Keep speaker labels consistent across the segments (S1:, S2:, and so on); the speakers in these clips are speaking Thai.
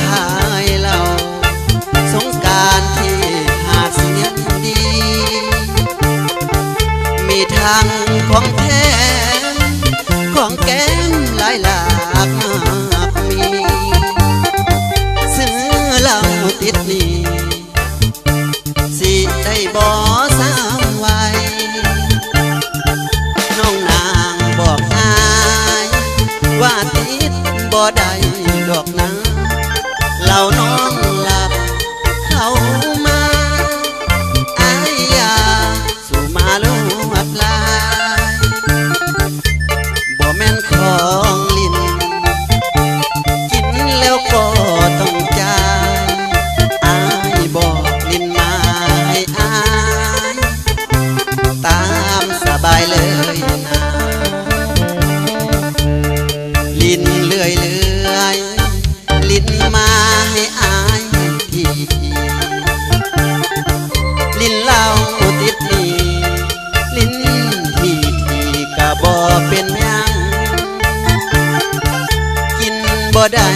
S1: ขายเหล้าสงกรานต์ที่หาดเสียงดีมีทั้งของแท้ของแก้มหลายหลากมากมีซื้อเหล้าติดนี่สิได้บ่สามไว้น้องนางบอกอายว่าติดบ่ได้ดอกนะเหล่าน้องหลับเข้ามาอายยาสู่มาลวดลายบ่แม่นของลิ้นกินแล้วก็ต้องจ่ายอายบอกลิ้นมาให้อายตามสบายเลยนะลิ้นเลื่อยลิ้นมาให้อายทีลิ้นเหล้าติดนี่ลิ้นทีกะบ่เป็นหยังกินบ่ได้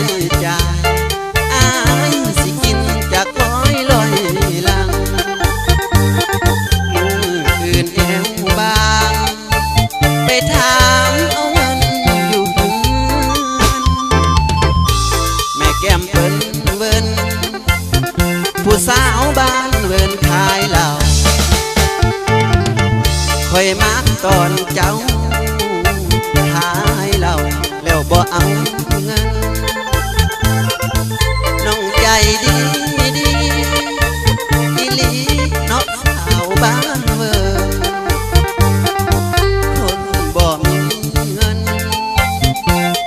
S1: จ่ายอายสิกินจากร้อยลังมืออื่นแอวบางไปถามเอาเงินอยู่เฮือนแม่แก้มเปิ้นเวินผู้สาวบ้านเวินขายเหล้าคอยมักตอนเจ้าขายเหล้าแล้วบ่เอาเงินน้องใจดีอีหลีเนาะสาวบ้านเวินคนบ่มีเงิน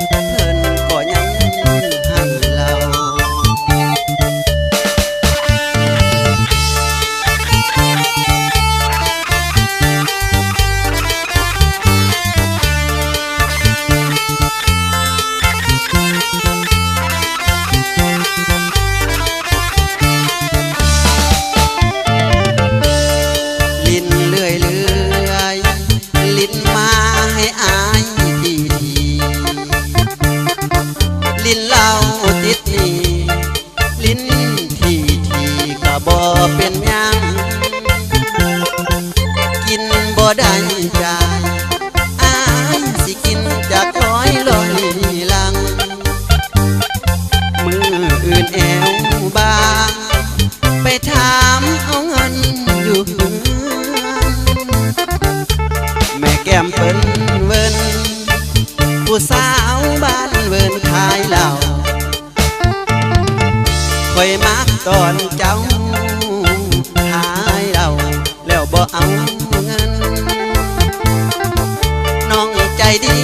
S1: เพิ่นก็ยังหันเหล้าลิ้นเลื่อยลิ้นมาให้อายทีลิ้นเหล้าติดนี่ลิ้นทีก็บ่เป็นหยังกินบ่ได้จ่ายอายสิกินจากร้อยลังมืออื่นแอวบางไปถามเอาเงินอยู่เฮือนแม่แก้มเปิ้นเวินผู้สาวบ้านเวินขายเหล้าคอยมักตอนเจ้าขายเหล้าแล้วบ่เอาเงินน้องใจดี